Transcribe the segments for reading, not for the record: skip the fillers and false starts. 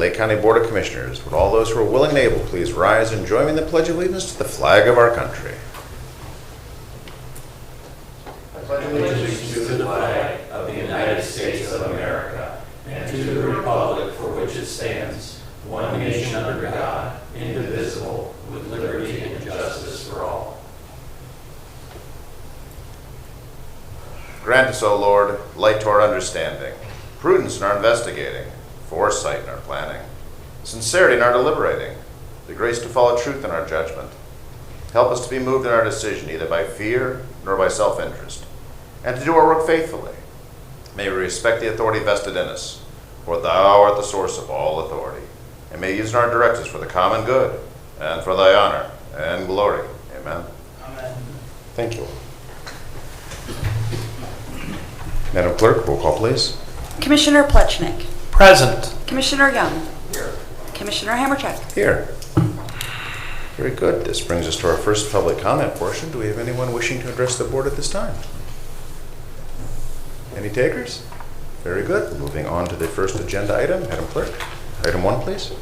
Lake County Board of Commissioners. Would all those who are willing and able please rise and join me in the Pledge of Allegiance to the flag of our country. I pledge allegiance to the flag of the United States of America and to the republic for which it stands, one nation under God, indivisible, with liberty and justice for all. Grant us, O Lord, light to our understanding, prudence in our investigating, foresight in our planning, sincerity in our deliberating, the grace to follow truth in our judgment. Help us to be moved in our decision neither by fear nor by self-interest, and to do our work faithfully. May we respect the authority vested in us, for thou art the source of all authority, and may use in our directives for the common good and for thy honor and glory. Amen. Amen. Thank you. Madam Clerk, roll call, please. Commissioner Plechnik. Present. Commissioner Young. Here. Commissioner Hammercheck. Here. Very good. This brings us to our first public comment portion. Do we have anyone wishing to address the board at this time? Any takers? Very good. Moving on to the first agenda item. Madam Clerk, item 1, please.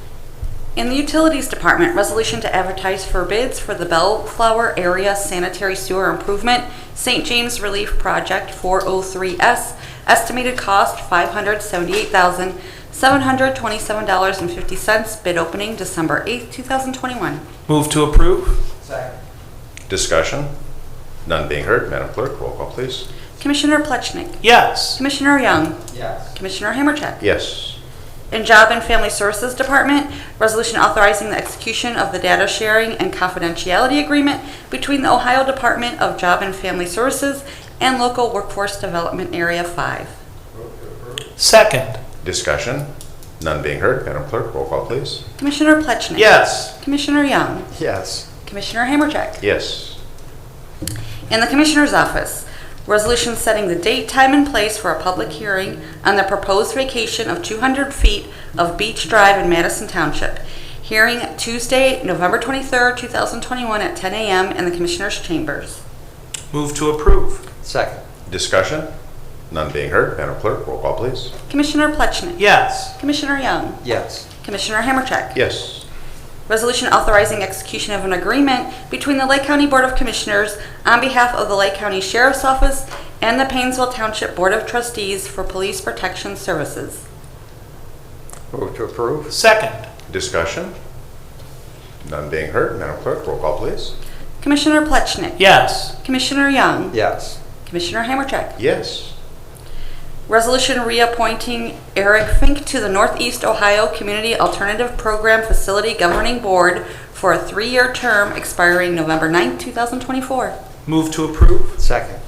In the Utilities Department, resolution to advertise for bids for the Bellflower Area Sanitary Sewer Improvement St. James Relief Project 403S. Estimated cost $578,727.50. Bid opening December 8th, 2021. Move to approve. Second. Discussion? None being heard. Madam Clerk, roll call, please. Commissioner Plechnik. Yes. Commissioner Young. Yes. Commissioner Hammercheck. Yes. In Job and Family Services Department, resolution authorizing the execution of the data sharing and confidentiality agreement between the Ohio Department of Job and Family Services and Local Workforce Development Area 5. Second. Discussion? None being heard. Madam Clerk, roll call, please. Commissioner Plechnik. Yes. Commissioner Young. Yes. Commissioner Hammercheck. Yes. In the Commissioner's Office, resolution setting the date, time, and place for a public hearing on the proposed vacation of 200 feet of Beach Drive in Madison Township. Hearing Tuesday, November 23rd, 2021 at 10 a.m. in the Commissioner's Chambers. Move to approve. Second. Discussion? None being heard. Madam Clerk, roll call, please. Commissioner Plechnik. Yes. Commissioner Young. Yes. Commissioner Hammercheck. Yes. Resolution authorizing execution of an agreement between the Lake County Board of Commissioners on behalf of the Lake County Sheriff's Office and the Painesville Township Board of Trustees for Police Protection Services. Move to approve. Second. Discussion? None being heard. Madam Clerk, roll call, please. Commissioner Plechnik. Yes. Commissioner Young. Yes. Commissioner Hammercheck. Yes. Resolution reappointing Eric Fink to the Northeast Ohio Community Alternative Program Facility Governing Board for a 3-year term expiring November 9, 2024. Move to approve. Second.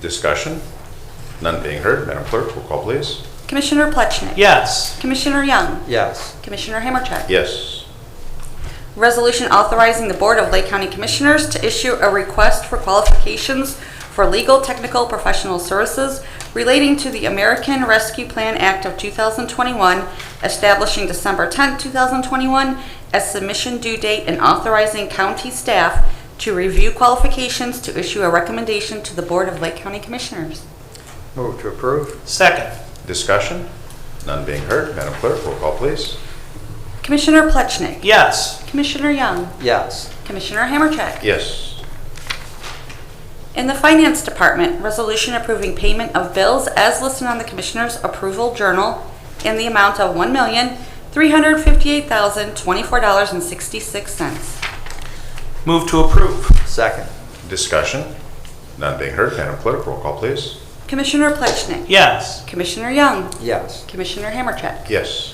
Discussion? None being heard. Madam Clerk, roll call, please. Commissioner Plechnik. Yes. Commissioner Young. Yes. Commissioner Hammercheck. Yes. Resolution authorizing the Board of Lake County Commissioners to issue a request for qualifications for legal technical professional services relating to the American Rescue Plan Act of 2021, establishing December 10, 2021 as submission due date and authorizing county staff to review qualifications to issue a recommendation to the Board of Lake County Commissioners. Move to approve. Second. Discussion? None being heard. Madam Clerk, roll call, please. Commissioner Plechnik. Yes. Commissioner Young. Yes. Commissioner Hammercheck. Yes. In the Finance Department, resolution approving payment of bills as listed on the Commissioner's Approval Journal in the amount of $1,358,024.66. Move to approve. Second. Discussion? None being heard. Madam Clerk, roll call, please. Commissioner Plechnik. Yes. Commissioner Young. Yes. Commissioner Hammercheck. Yes.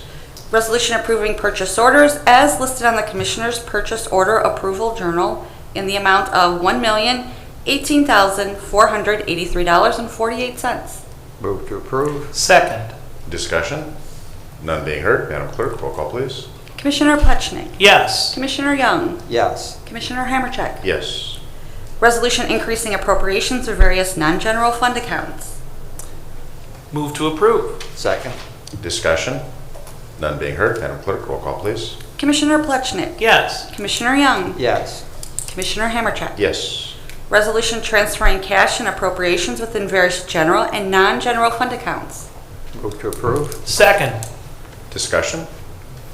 Resolution approving purchase orders as listed on the Commissioner's Purchase Order Approval Journal in the amount of $1,018,483.48. Move to approve. Second. Discussion? None being heard. Madam Clerk, roll call, please. Commissioner Plechnik. Yes. Commissioner Young. Yes. Commissioner Hammercheck. Yes. Resolution increasing appropriations of various non-general fund accounts. Move to approve. Second. Discussion? None being heard. Madam Clerk, roll call, please. Commissioner Plechnik. Yes. Commissioner Young. Yes. Commissioner Hammercheck. Yes. Resolution transferring cash and appropriations within various general and non-general fund accounts. Move to approve. Second. Discussion?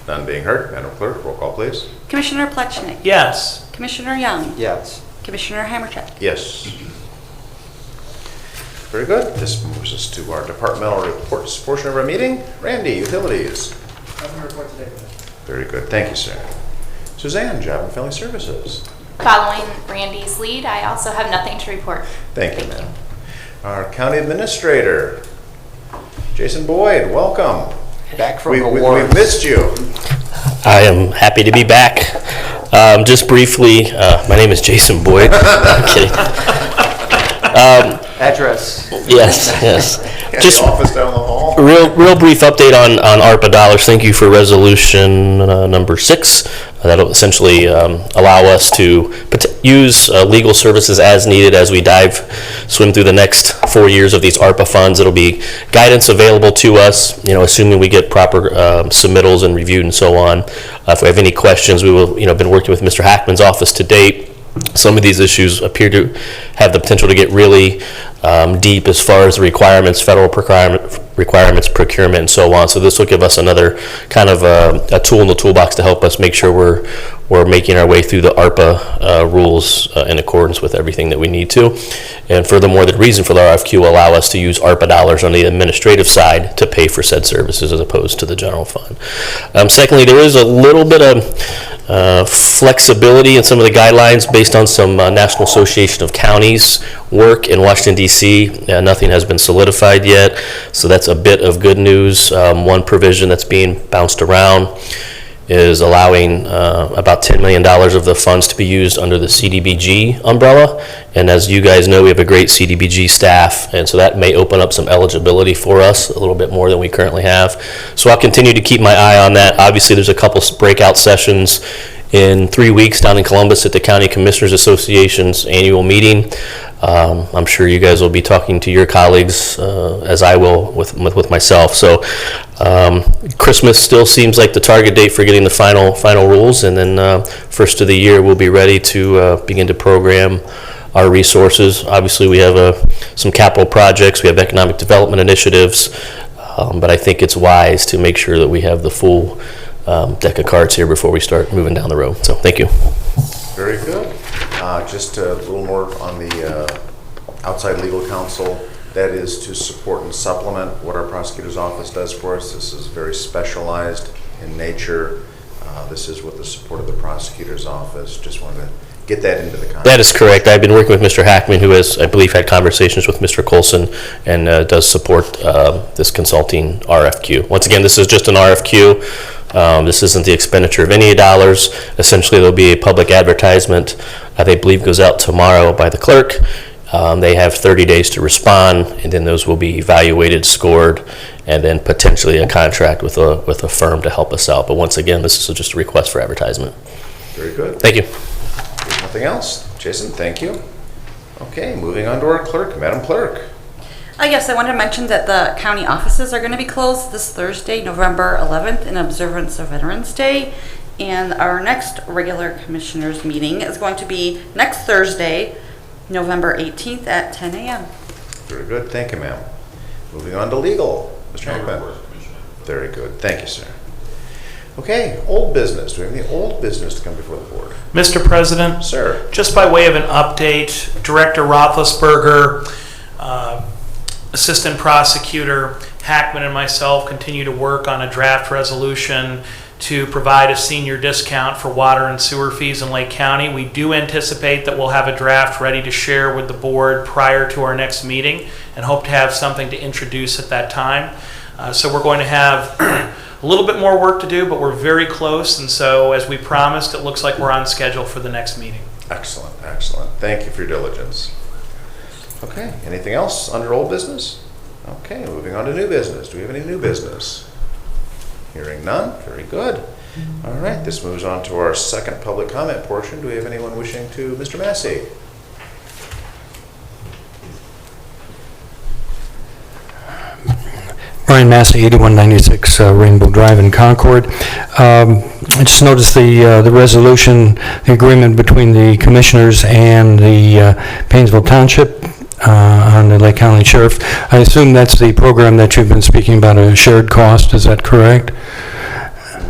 None being heard, Madam Clerk, roll call, please. Commissioner Plechnik. Yes. Commissioner Young. Yes. Commissioner Hammercheck. Yes. Very good. This moves us to our departmental reports portion of our meeting. Randy, utilities. Nothing to report today. Very good. Thank you, sir. Suzanne, Job and Family Services. Following Randy's lead, I also have nothing to report. Thank you, ma'am. Our county administrator, Jason Boyd, welcome. Back from We awards. missed you. I am happy to be back. Just briefly, my name is Jason Boyd. I'm kidding. Address. Yes. Just Office down the hall. real brief update on ARPA dollars. Thank you for resolution number 6. That'll essentially allow us to use legal services as needed as we swim through the next 4 years of these ARPA funds. It'll be guidance available to us, assuming we get proper submittals and reviewed and so on. If we have any questions, we will, been working with Mr. Hackman's office to date. Some of these issues appear to have the potential to get really deep as far as the requirements, federal requirements, procurement, and so on. So this will give us another kind of a tool in the toolbox to help us make sure we're making our way through the ARPA rules in accordance with everything that we need to. And furthermore, the reason for the RFQ will allow us to use ARPA dollars on the administrative side to pay for said services as opposed to the general fund. Secondly, there is a little bit of flexibility in some of the guidelines based on some National Association of Counties work in Washington, D.C. Nothing has been solidified yet, so that's a bit of good news. One provision that's being bounced around is allowing about $10 million of the funds to be used under the CDBG umbrella. And as you guys know, we have a great CDBG staff, and so that may open up some eligibility for us a little bit more than we currently have. So I'll continue to keep my eye on that. Obviously, there's a couple breakout sessions in 3 weeks down in Columbus at the County Commissioners Association's annual meeting. I'm sure you guys will be talking to your colleagues as I will with myself. So Christmas still seems like the target date for getting the final rules, and then first of the year we'll be ready to begin to program our resources. Obviously, we have some capital projects, we have economic development initiatives, but I think it's wise to make sure that we have the full deck of cards here before we start moving down the road. So thank you. Very good. Just a little more on the outside legal counsel. That is to support and supplement what our prosecutor's office does for us. This is very specialized in nature. This is with the support of the prosecutor's office. Just wanted to get that into the contract. That is correct. I've been working with Mr. Hackman, who has, I believe, had conversations with Mr. Colson and does support this consulting RFQ. Once again, this is just an RFQ. This isn't the expenditure of any dollars. Essentially, there'll be a public advertisement that I believe goes out tomorrow by the clerk. They have 30 days to respond, and then those will be evaluated, scored, and then potentially a contract with a firm to help us out. But once again, this is just a request for advertisement. Very good. Thank you. There's nothing else. Jason, thank you. Okay, moving on to our clerk. Madam Clerk. Yes, I wanted to mention that the county offices are going to be closed this Thursday, November 11th, in observance of Veterans Day. And our next regular commissioners meeting is going to be next Thursday, November 18th at 10 a.m. Very good. Thank you, ma'am. Moving on to legal. Mr. Hackman. Very good. Thank you, sir. Okay, old business. Do we have any old business to come before the board? Mr. President, Sir. just by way of an update, Director Roethlisberger, Assistant Prosecutor Hackman, and myself continue to work on a draft resolution to provide a senior discount for water and sewer fees in Lake County. We do anticipate that we'll have a draft ready to share with the board prior to our next meeting and hope to have something to introduce at that time. So we're going to have a little bit more work to do, but we're very close. And so as we promised, it looks like we're on schedule for the next meeting. Excellent, excellent. Thank you for your diligence. Okay, anything else under old business? Okay, moving on to new business. Do we have any new business? Hearing none, very good. All right, this moves on to our second public comment portion. Do we have anyone wishing to? Mr. Massey. Brian Massey, 8196 Rainbow Drive in Concord. I just noticed the resolution, the agreement between the commissioners and the Painesville Township on the Lake County Sheriff. I assume that's the program that you've been speaking about, a shared cost. Is that correct?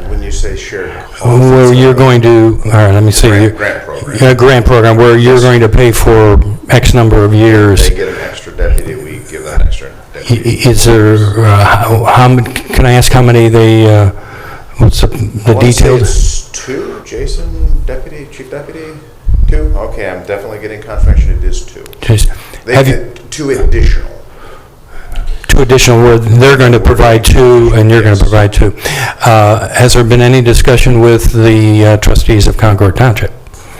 When you say shared costs? Where you're going to, all right, let me see. Grant program. Yeah, grant program, where you're going to pay for X number of years. They get an extra deputy, we give them an extra deputy. Is there, can I ask how many they, what's the I wanna say details? it's 2, Jason, deputy, chief deputy, 2? Okay, I'm definitely getting confirmation it is 2. They Have you, get 2 additional. 2 additional, where they're going to provide 2 and you're going to provide 2. Has there been any discussion with the trustees of Concord Township?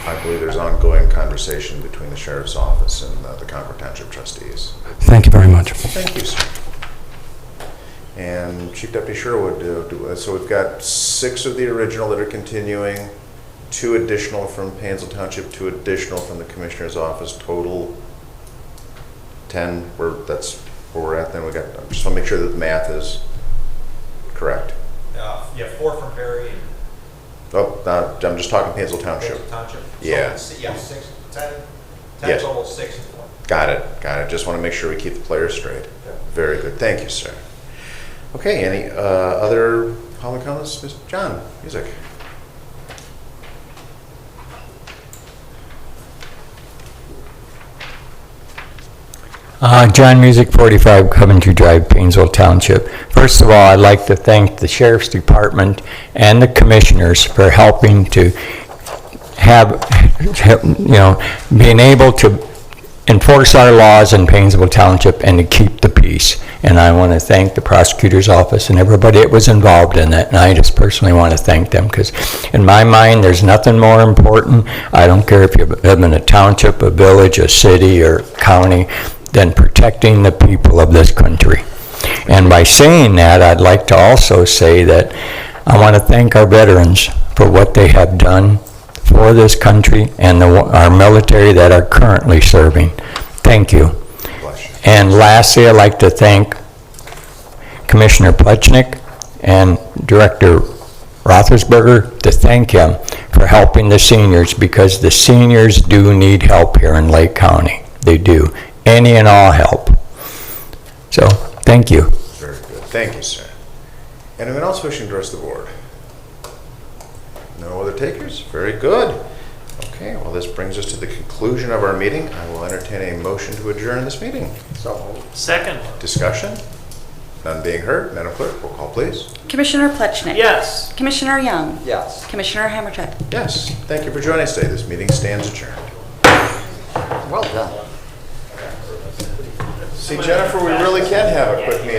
I believe there's ongoing conversation between the sheriff's office and the Concord Township trustees. Thank you very much. Thank you, sir. And Chief Deputy Sherwood, so we've got 6 of the original that are continuing, 2 additional from Painesville Township, 2 additional from the Commissioner's office, total 10, that's where we're at then. I just want to make sure that the math is correct. Yeah, 4 from Perry and Oh, I'm just talking Painesville Township. Township. Yeah. So, yeah, 6, 10 Yes. total, 6 and 4. Got it. Just want to make sure we keep the players straight. Very good. Thank you, sir. Okay, any other public comments? Mr. John, music. John Music, 45 Coventry Drive, Painesville Township. First of all, I'd like to thank the Sheriff's Department and the Commissioners for helping to have, being able to enforce our laws in Painesville Township and to keep the peace. And I want to thank the Prosecutor's Office and everybody that was involved in that. And I just personally want to thank them because in my mind, there's nothing more important. I don't care if you live in a township, a village, a city, or county, than protecting the people of this country. And by saying that, I'd like to also say that I want to thank our veterans for what they have done for this country and our military that are currently serving. Thank you. Bless you. And lastly, I'd like to thank Commissioner Plechnik and Director Rothersberger, to thank him for helping the seniors, because the seniors do need help here in Lake County. They do. Any and all help. So, thank you. Very good. Thank you, sir. Anyone else wishing to address the board? No other takers? Very good. Okay, well, this brings us to the conclusion of our meeting. I will entertain a motion to adjourn this meeting. Second. Discussion? None being heard. Madam Clerk, roll call, please. Commissioner Plechnik. Yes. Commissioner Young. Yes. Commissioner Hammercheck. Yes. Thank you for joining us today. This meeting stands adjourned. Well done. See, Jennifer, we really can have a quick meeting.